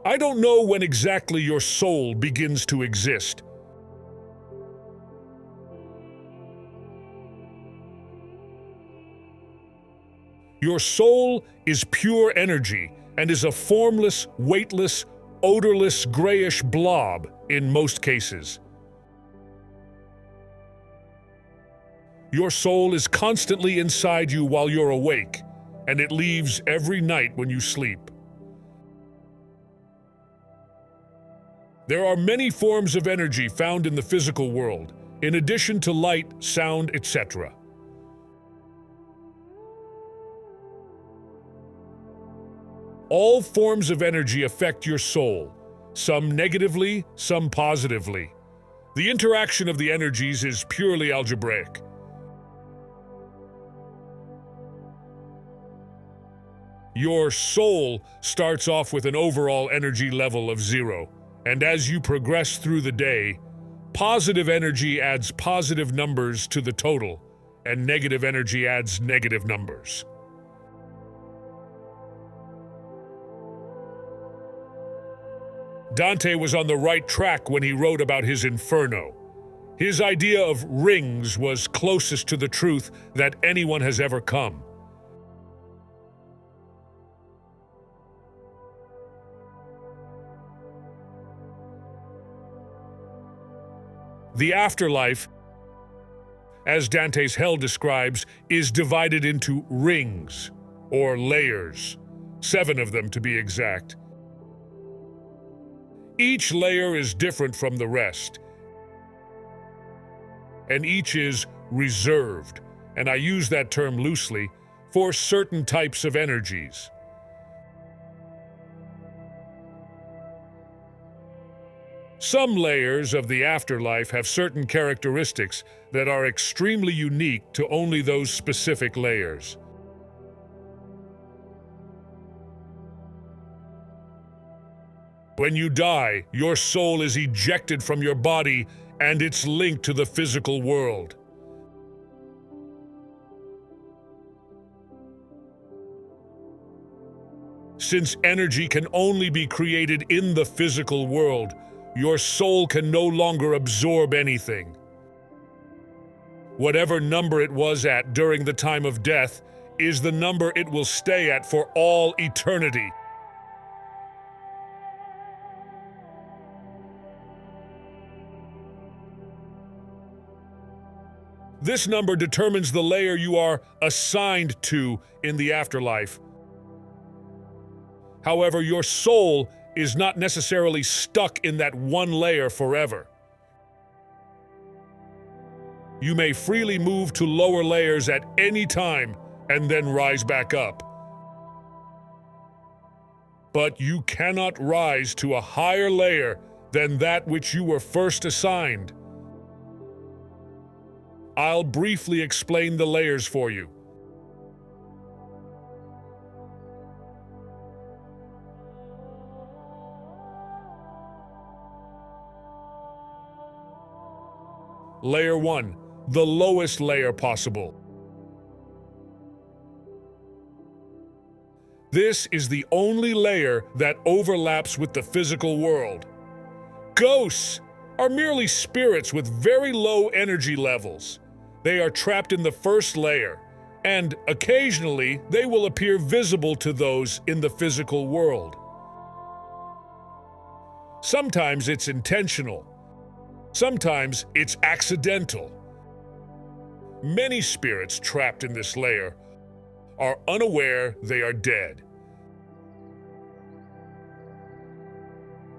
I don't know when exactly your soul begins to exist. Your soul is pure energy and is a formless, weightless, odorless, grayish blob in most cases. Your soul is constantly inside you while you're awake, and it leaves every night when you sleep. There are many forms of energy found in the physical world, in addition to light, sound, etc. All forms of energy affect your soul, some negatively, some positively. The interaction of the energies is purely algebraic. Your soul starts off with an overall energy level of 0, and as you progress through the day, positive energy adds positive numbers to the total, and negative energy adds negative numbers. Dante was on the right track when he wrote about his Inferno. His idea of rings was closest to the truth that anyone has ever come. The afterlife, as Dante's hell describes, is divided into rings, or layers, 7 of them to be exact. Each layer is different from the rest, and each is reserved, and I use that term loosely, for certain types of energies. Some layers of the afterlife have certain characteristics that are extremely unique to only those specific layers. When you die, your soul is ejected from your body and it's linked to the physical world. Since energy can only be created in the physical world, your soul can no longer absorb anything. Whatever number it was at during the time of death is the number it will stay at for all eternity. This number determines the layer you are assigned to in the afterlife. However, your soul is not necessarily stuck in that one layer forever. You may freely move to lower layers at any time and then rise back up. But you cannot rise to a higher layer than that which you were first assigned. I'll briefly explain the layers for you. Layer 1, the lowest layer possible. This is the only layer that overlaps with the physical world. Ghosts are merely spirits with very low energy levels. They are trapped in the first layer, and occasionally they will appear visible to those in the physical world. Sometimes it's intentional. Sometimes it's accidental. Many spirits trapped in this layer are unaware they are dead.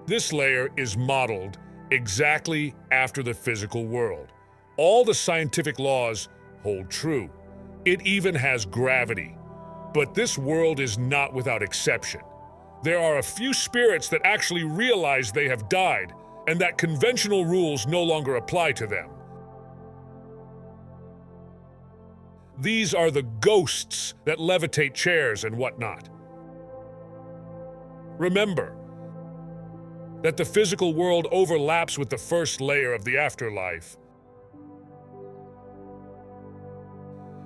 This layer is modeled exactly after the physical world. All the scientific laws hold true. It even has gravity. But this world is not without exception. There are a few spirits that actually realize they have died and that conventional rules no longer apply to them. These are the ghosts that levitate chairs and whatnot. Remember that the physical world overlaps with the first layer of the afterlife.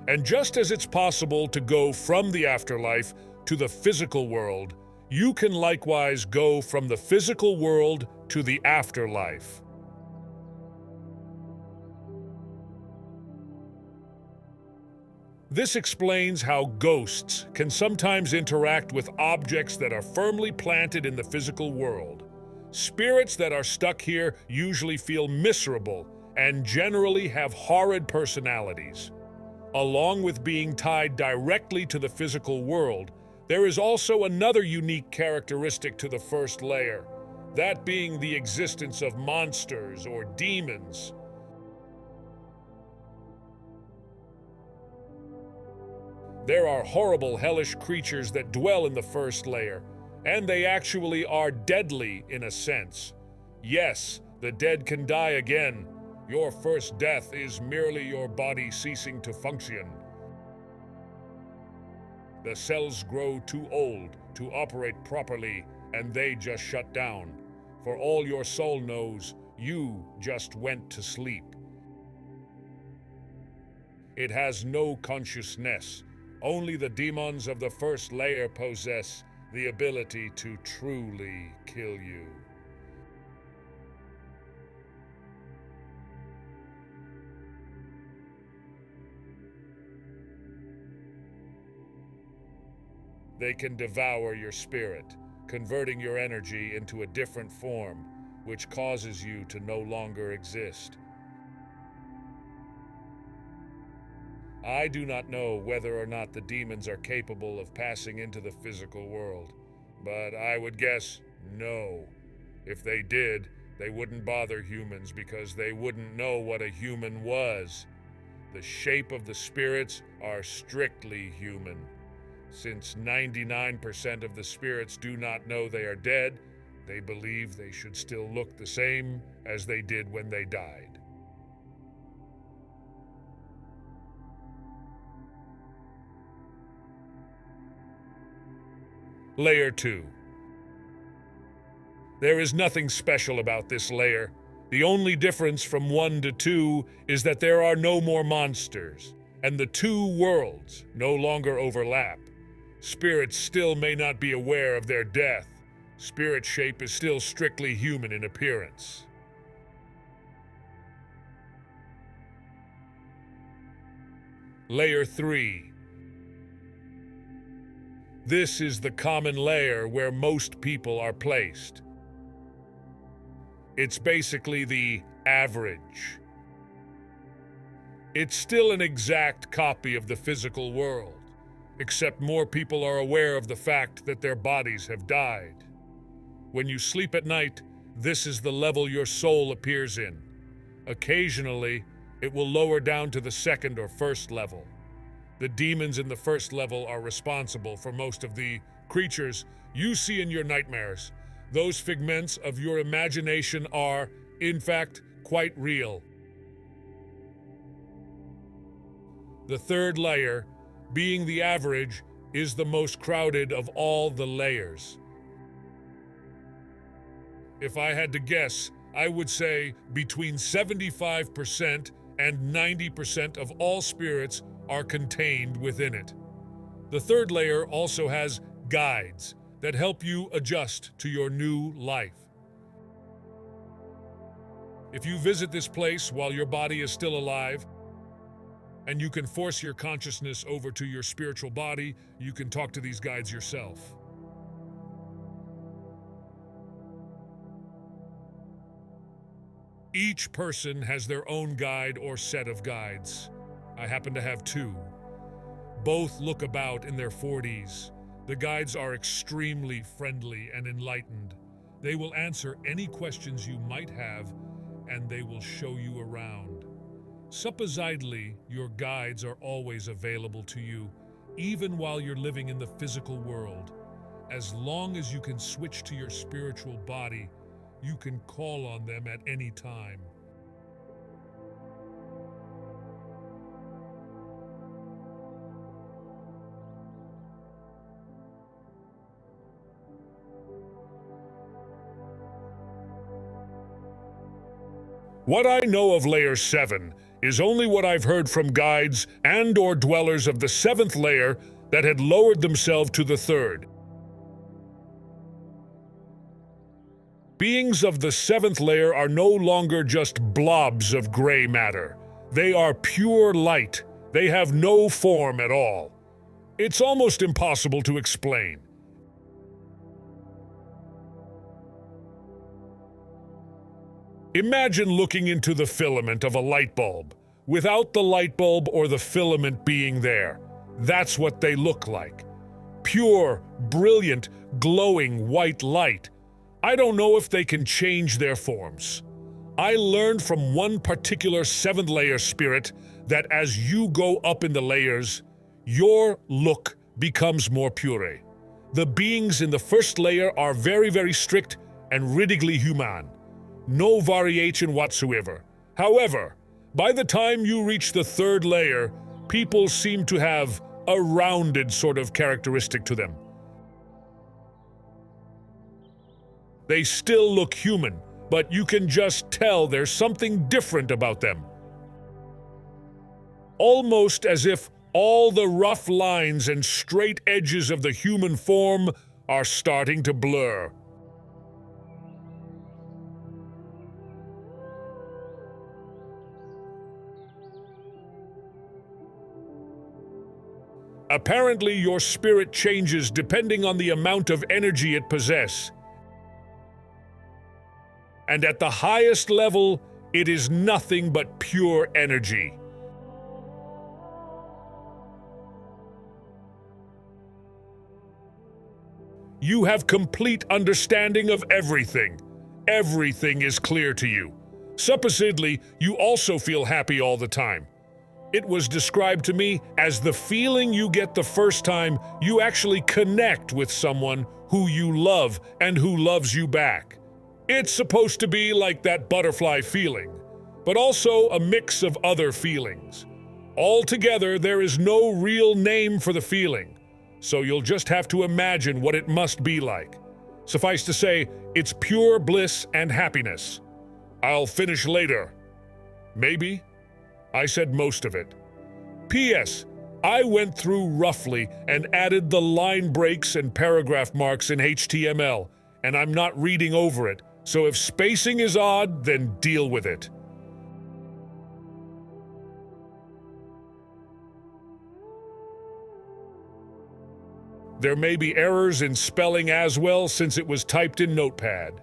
And just as it's possible to go from the afterlife to the physical world, You can likewise go from the physical world to the afterlife. This explains how ghosts can sometimes interact with objects that are firmly planted in the physical world. Spirits that are stuck here usually feel miserable and generally have horrid personalities. Along with being tied directly to the physical world, there is also another unique characteristic to the first layer, that being the existence of monsters or demons. There are horrible, hellish creatures that dwell in the first layer, and they actually are deadly in a sense. Yes, the dead can die again. Your first death is merely your body ceasing to function. The cells grow too old to operate properly, and they just shut down. For all your soul knows, you just went to sleep. It has no consciousness. Only the demons of the first layer possess the ability to truly kill you. They can devour your spirit, converting your energy into a different form, which causes you to no longer exist. I do not know whether or not the demons are capable of passing into the physical world, but I would guess no. If they did, they wouldn't bother humans because they wouldn't know what a human was. The shape of the spirits are strictly human. Since 99% of the spirits do not know they are dead, they believe they should still look the same as they did when they died. Layer 2. There is nothing special about this layer. The only difference from 1 to 2 is that there are no more monsters, and the two worlds no longer overlap. Spirits still may not be aware of their death. Spirit shape is still strictly human in appearance. Layer 3. This is the common layer where most people are placed. It's basically the average. It's still an exact copy of the physical world, except more people are aware of the fact that their bodies have died. When you sleep at night, this is the level your soul appears in. Occasionally, it will lower down to the second or first level. The demons in the first level are responsible for most of the creatures you see in your nightmares. Those figments of your imagination are, in fact, quite real. The third layer, being the average, is the most crowded of all the layers. If I had to guess, I would say between 75% and 90% of all spirits are contained within it. The third layer also has guides that help you adjust to your new life. If you visit this place while your body is still alive, and you can force your consciousness over to your spiritual body, you can talk to these guides yourself. Each person has their own guide or set of guides. I happen to have two. Both look about in their 40s. The guides are extremely friendly and enlightened. They will answer any questions you might have, and they will show you around. Supposedly, your guides are always available to you, even while you're living in the physical world. As long as you can switch to your spiritual body, you can call on them at any time. What I know of Layer 7 is only what I've heard from guides and or dwellers of the 7th layer that had lowered themselves to the 3rd. Beings of the seventh layer are no longer just blobs of gray matter. They are pure light. They have no form at all. It's almost impossible to explain. Imagine looking into the filament of a light bulb, without the light bulb or the filament being there. That's what they look like. Pure, brilliant, glowing white light. I don't know if they can change their forms. I learned from one particular seventh layer spirit that as you go up in the layers, your look becomes more pure. The beings in the first layer are very, very strict and ridiculously human. No variation whatsoever. However, by the time you reach the third layer, people seem to have a rounded sort of characteristic to them. They still look human, but you can just tell there's something different about them. Almost as if all the rough lines and straight edges of the human form are starting to blur. Apparently, your spirit changes depending on the amount of energy it possesses. And at the highest level, it is nothing but pure energy. You have complete understanding of everything. Everything is clear to you. Supposedly, you also feel happy all the time. It was described to me as the feeling you get the first time you actually connect with someone who you love and who loves you back. It's supposed to be like that butterfly feeling, but also a mix of other feelings. Altogether, there is no real name for the feeling, so you'll just have to imagine what it must be like. Suffice to say, it's pure bliss and happiness. I'll finish later. Maybe. I said most of it. P.S. I went through roughly and added the line breaks and paragraph marks in HTML, and I'm not reading over it, so if spacing is odd, then deal with it. There may be errors in spelling as well since it was typed in Notepad.